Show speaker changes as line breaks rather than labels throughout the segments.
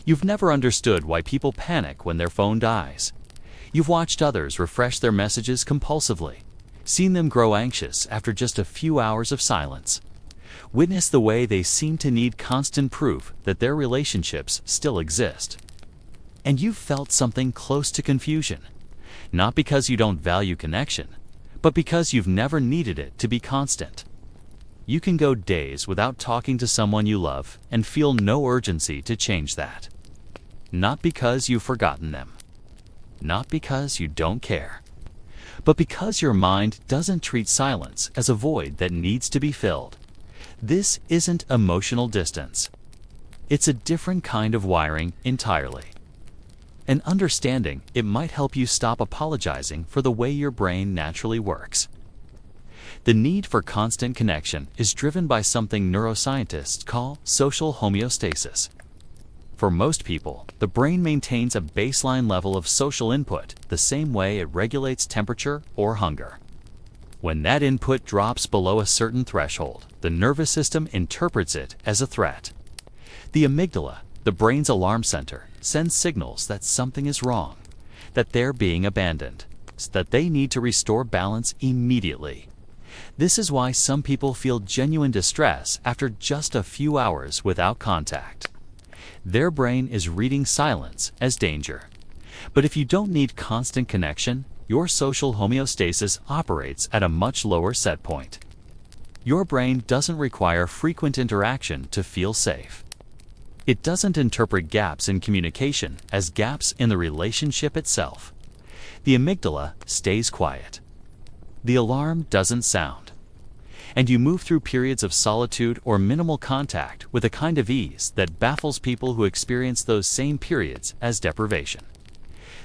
You've never understood why people panic when their phone dies. You've watched others refresh their messages compulsively, seen them grow anxious after just a few hours of silence. Witness the way they seem to need constant proof that their relationships still exist. And you've felt something close to confusion, not because you don't value connection, but because you've never needed it to be constant. You can go days without talking to someone you love and feel no urgency to change that. Not because you've forgotten them, not because you don't care, but because your mind doesn't treat silence as a void that needs to be filled. This isn't emotional distance. It's a different kind of wiring entirely. And understanding it might help you stop apologizing for the way your brain naturally works. The need for constant connection is driven by something neuroscientists call social homeostasis. For most people, the brain maintains a baseline level of social input the same way it regulates temperature or hunger. When that input drops below a certain threshold, the nervous system interprets it as a threat. The amygdala, the brain's alarm center, sends signals that something is wrong, that they're being abandoned, that they need to restore balance immediately. This is why some people feel genuine distress after just a few hours without contact. Their brain is reading silence as danger. But if you don't need constant connection, your social homeostasis operates at a much lower set point. Your brain doesn't require frequent interaction to feel safe. It doesn't interpret gaps in communication as gaps in the relationship itself. The amygdala stays quiet. The alarm doesn't sound. And you move through periods of solitude or minimal contact with a kind of ease that baffles people who experience those same periods as deprivation.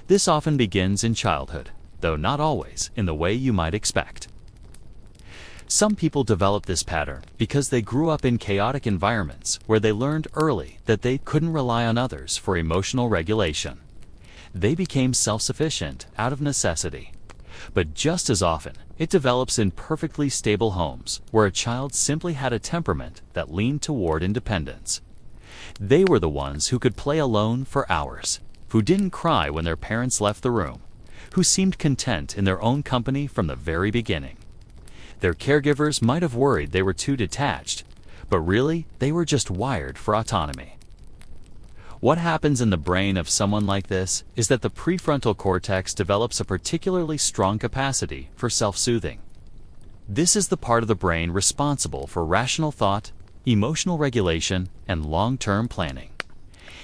This often begins in childhood, though not always in the way you might expect. Some people develop this pattern because they grew up in chaotic environments where they learned early that they couldn't rely on others for emotional regulation. They became self-sufficient out of necessity. But just as often, it develops in perfectly stable homes where a child simply had a temperament that leaned toward independence. They were the ones who could play alone for hours, who didn't cry when their parents left the room, who seemed content in their own company from the very beginning. Their caregivers might have worried they were too detached, but really, they were just wired for autonomy. What happens in the brain of someone like this is that the prefrontal cortex develops a particularly strong capacity for self-soothing. This is the part of the brain responsible for rational thought, emotional regulation, and long-term planning.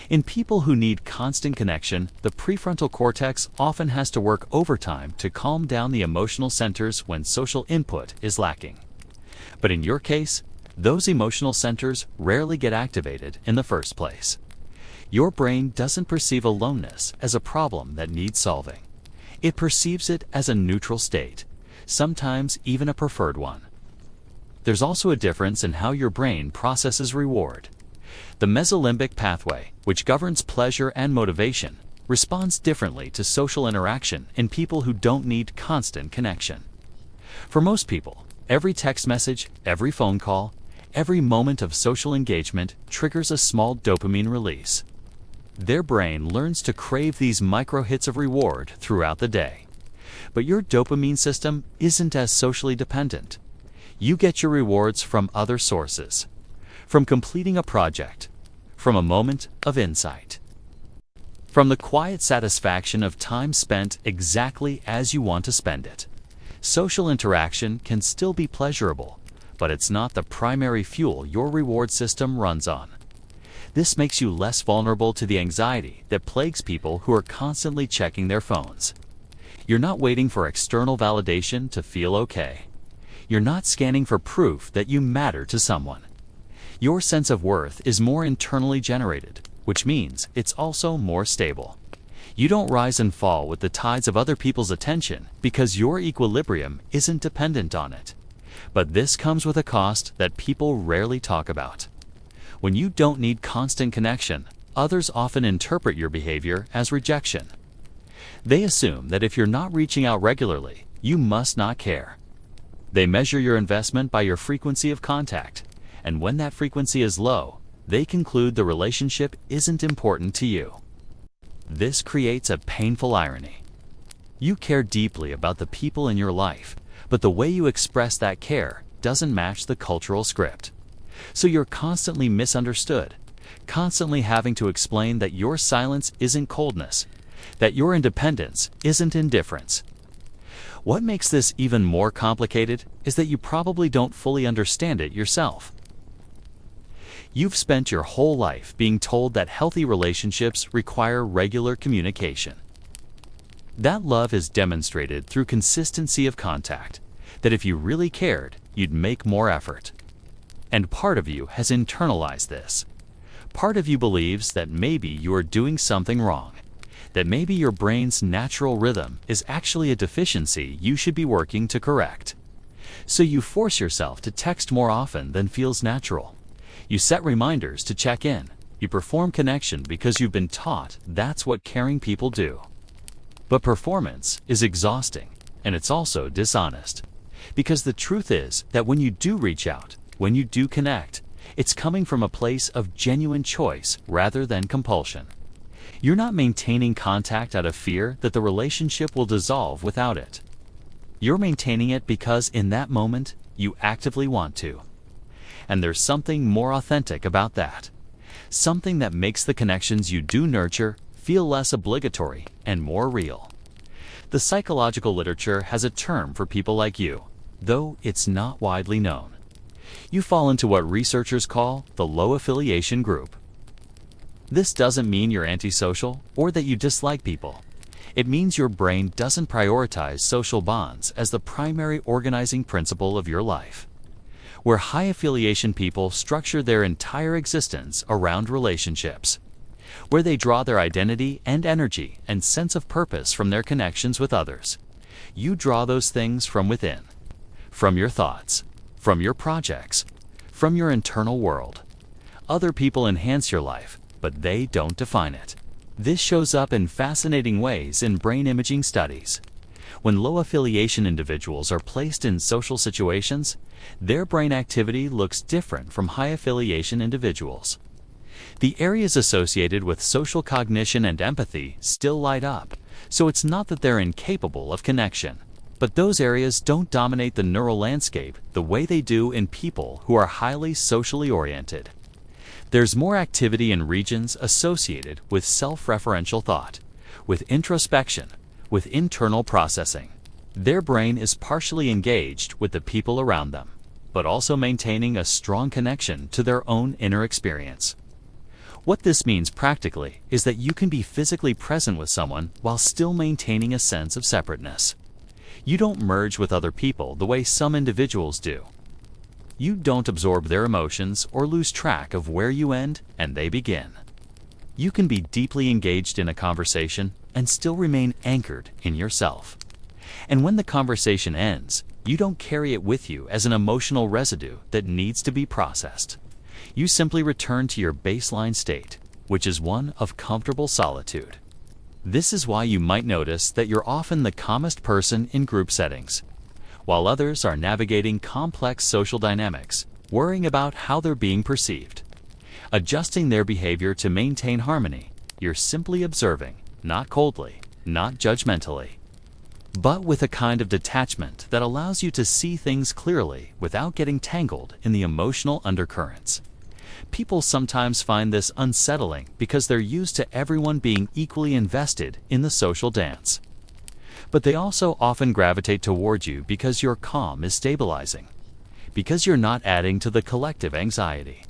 In people who need constant connection, the prefrontal cortex often has to work overtime to calm down the emotional centers when social input is lacking. But in your case, those emotional centers rarely get activated in the first place. Your brain doesn't perceive aloneness as a problem that needs solving. It perceives it as a neutral state, sometimes even a preferred one. There's also a difference in how your brain processes reward. The mesolimbic pathway, which governs pleasure and motivation, responds differently to social interaction in people who don't need constant connection. For most people, every text message, every phone call, every moment of social engagement triggers a small dopamine release. Their brain learns to crave these micro hits of reward throughout the day. But your dopamine system isn't as socially dependent. You get your rewards from other sources, from completing a project, from a moment of insight, from the quiet satisfaction of time spent exactly as you want to spend it. Social interaction can still be pleasurable, but it's not the primary fuel your reward system runs on. This makes you less vulnerable to the anxiety that plagues people who are constantly checking their phones. You're not waiting for external validation to feel okay. You're not scanning for proof that you matter to someone. Your sense of worth is more internally generated, which means it's also more stable. You don't rise and fall with the tides of other people's attention because your equilibrium isn't dependent on it. But this comes with a cost that people rarely talk about. When you don't need constant connection, others often interpret your behavior as rejection. They assume that if you're not reaching out regularly, you must not care. They measure your investment by your frequency of contact, and when that frequency is low, they conclude the relationship isn't important to you. This creates a painful irony. You care deeply about the people in your life, but the way you express that care doesn't match the cultural script. So you're constantly misunderstood, constantly having to explain that your silence isn't coldness, that your independence isn't indifference. What makes this even more complicated is that you probably don't fully understand it yourself. You've spent your whole life being told that healthy relationships require regular communication. That love is demonstrated through consistency of contact, that if you really cared, you'd make more effort. And part of you has internalized this. Part of you believes that maybe you are doing something wrong, that maybe your brain's natural rhythm is actually a deficiency you should be working to correct. So you force yourself to text more often than feels natural. You set reminders to check in. You perform connection because you've been taught that's what caring people do. But performance is exhausting, and it's also dishonest. Because the truth is that when you do reach out, when you do connect, it's coming from a place of genuine choice rather than compulsion. You're not maintaining contact out of fear that the relationship will dissolve without it. You're maintaining it because in that moment, you actively want to. And there's something more authentic about that. Something that makes the connections you do nurture feel less obligatory and more real. The psychological literature has a term for people like you, though it's not widely known. You fall into what researchers call the low affiliation group. This doesn't mean you're antisocial or that you dislike people. It means your brain doesn't prioritize social bonds as the primary organizing principle of your life. Where high affiliation people structure their entire existence around relationships, where they draw their identity and energy and sense of purpose from their connections with others. You draw those things from within, from your thoughts, from your projects, from your internal world. Other people enhance your life, but they don't define it. This shows up in fascinating ways in brain imaging studies. When low affiliation individuals are placed in social situations, their brain activity looks different from high affiliation individuals. The areas associated with social cognition and empathy still light up, so it's not that they're incapable of connection. But those areas don't dominate the neural landscape the way they do in people who are highly socially oriented. There's more activity in regions associated with self-referential thought, with introspection, with internal processing. Their brain is partially engaged with the people around them, but also maintaining a strong connection to their own inner experience. What this means practically is that you can be physically present with someone while still maintaining a sense of separateness. You don't merge with other people the way some individuals do. You don't absorb their emotions or lose track of where you end and they begin. You can be deeply engaged in a conversation and still remain anchored in yourself. And when the conversation ends, you don't carry it with you as an emotional residue that needs to be processed. You simply return to your baseline state, which is one of comfortable solitude. This is why you might notice that you're often the calmest person in group settings, while others are navigating complex social dynamics, worrying about how they're being perceived. Adjusting their behavior to maintain harmony, you're simply observing, not coldly, not judgmentally, but with a kind of detachment that allows you to see things clearly without getting tangled in the emotional undercurrents. People sometimes find this unsettling because they're used to everyone being equally invested in the social dance. But they also often gravitate toward you because your calm is stabilizing, because you're not adding to the collective anxiety.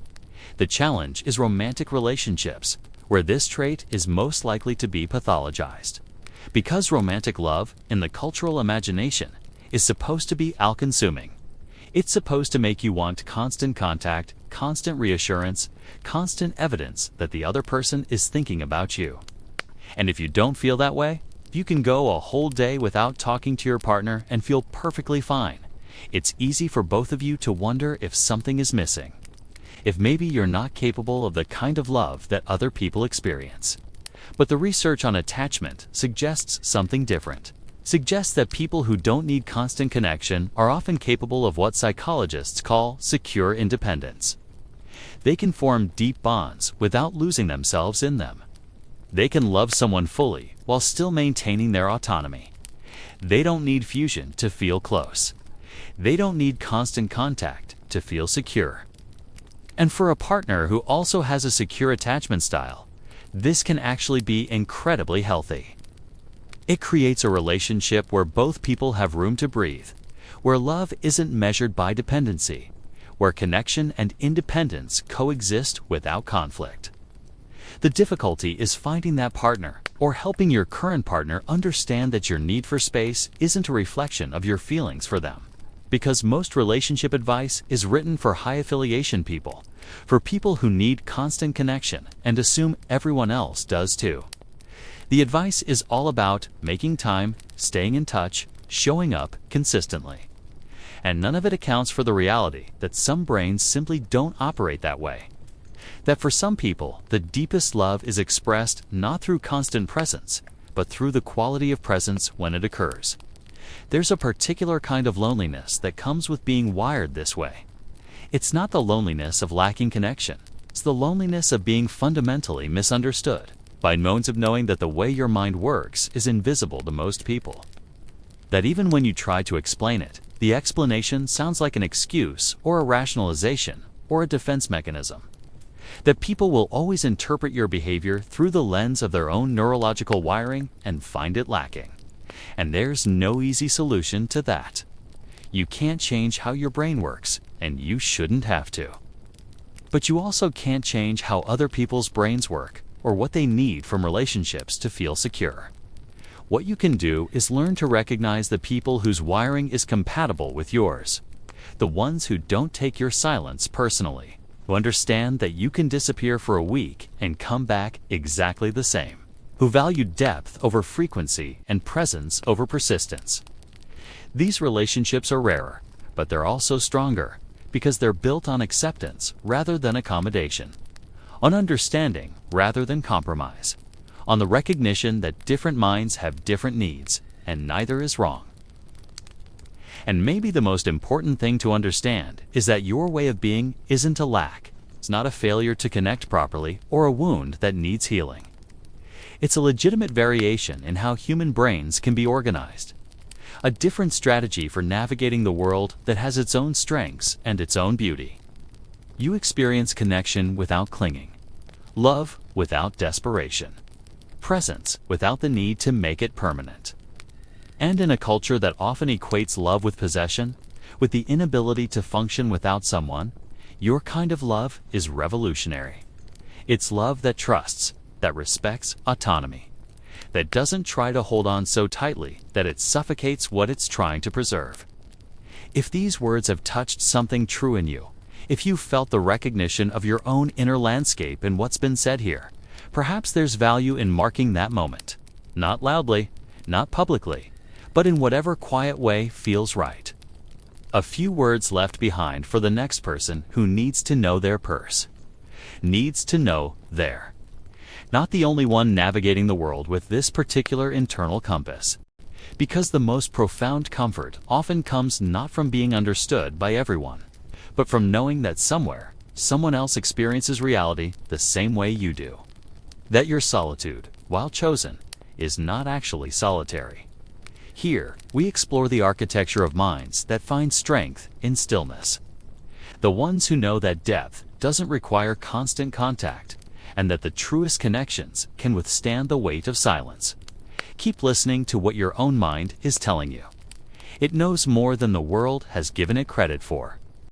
The challenge is romantic relationships, where this trait is most likely to be pathologized. Because romantic love, in the cultural imagination, is supposed to be all-consuming. It's supposed to make you want constant contact, constant reassurance, constant evidence that the other person is thinking about you. And if you don't feel that way, you can go a whole day without talking to your partner and feel perfectly fine. It's easy for both of you to wonder if something is missing, if maybe you're not capable of the kind of love that other people experience. But the research on attachment suggests something different. Suggests that people who don't need constant connection are often capable of what psychologists call secure independence. They can form deep bonds without losing themselves in them. They can love someone fully while still maintaining their autonomy. They don't need fusion to feel close. They don't need constant contact to feel secure. And for a partner who also has a secure attachment style, this can actually be incredibly healthy. It creates a relationship where both people have room to breathe, where love isn't measured by dependency, where connection and independence coexist without conflict. The difficulty is finding that partner, or helping your current partner understand that your need for space isn't a reflection of your feelings for them. Because most relationship advice is written for high affiliation people, for people who need constant connection and assume everyone else does too. The advice is all about making time, staying in touch, showing up consistently. And none of it accounts for the reality that some brains simply don't operate that way. That for some people, the deepest love is expressed not through constant presence, but through the quality of presence when it occurs. There's a particular kind of loneliness that comes with being wired this way. It's not the loneliness of lacking connection. It's the loneliness of being fundamentally misunderstood, by moans of knowing that the way your mind works is invisible to most people. That even when you try to explain it, the explanation sounds like an excuse or a rationalization or a defense mechanism. That people will always interpret your behavior through the lens of their own neurological wiring and find it lacking. And there's no easy solution to that. You can't change how your brain works, and you shouldn't have to. But you also can't change how other people's brains work, or what they need from relationships to feel secure. What you can do is learn to recognize the people whose wiring is compatible with yours. The ones who don't take your silence personally, who understand that you can disappear for a week and come back exactly the same, who value depth over frequency and presence over persistence. These relationships are rarer, but they're also stronger because they're built on acceptance rather than accommodation, on understanding rather than compromise, on the recognition that different minds have different needs and neither is wrong. And maybe the most important thing to understand is that your way of being isn't a lack. It's not a failure to connect properly or a wound that needs healing. It's a legitimate variation in how human brains can be organized. A different strategy for navigating the world that has its own strengths and its own beauty. You experience connection without clinging, love without desperation, presence without the need to make it permanent. And in a culture that often equates love with possession, with the inability to function without someone, your kind of love is revolutionary. It's love that trusts, that respects autonomy, that doesn't try to hold on so tightly that it suffocates what it's trying to preserve. If these words have touched something true in you, if you felt the recognition of your own inner landscape in what's been said here, perhaps there's value in marking that moment. Not loudly, not publicly, but in whatever quiet way feels right. A few words left behind for the next person who needs to know their purse. Needs to know their. Not the only one navigating the world with this particular internal compass. Because the most profound comfort often comes not from being understood by everyone, but from knowing that somewhere, someone else experiences reality the same way you do. That your solitude, while chosen, is not actually solitary. Here, we explore the architecture of minds that find strength in stillness. The ones who know that depth doesn't require constant contact, and that the truest connections can withstand the weight of silence. Keep listening to what your own mind is telling you. It knows more than the world has given it credit for.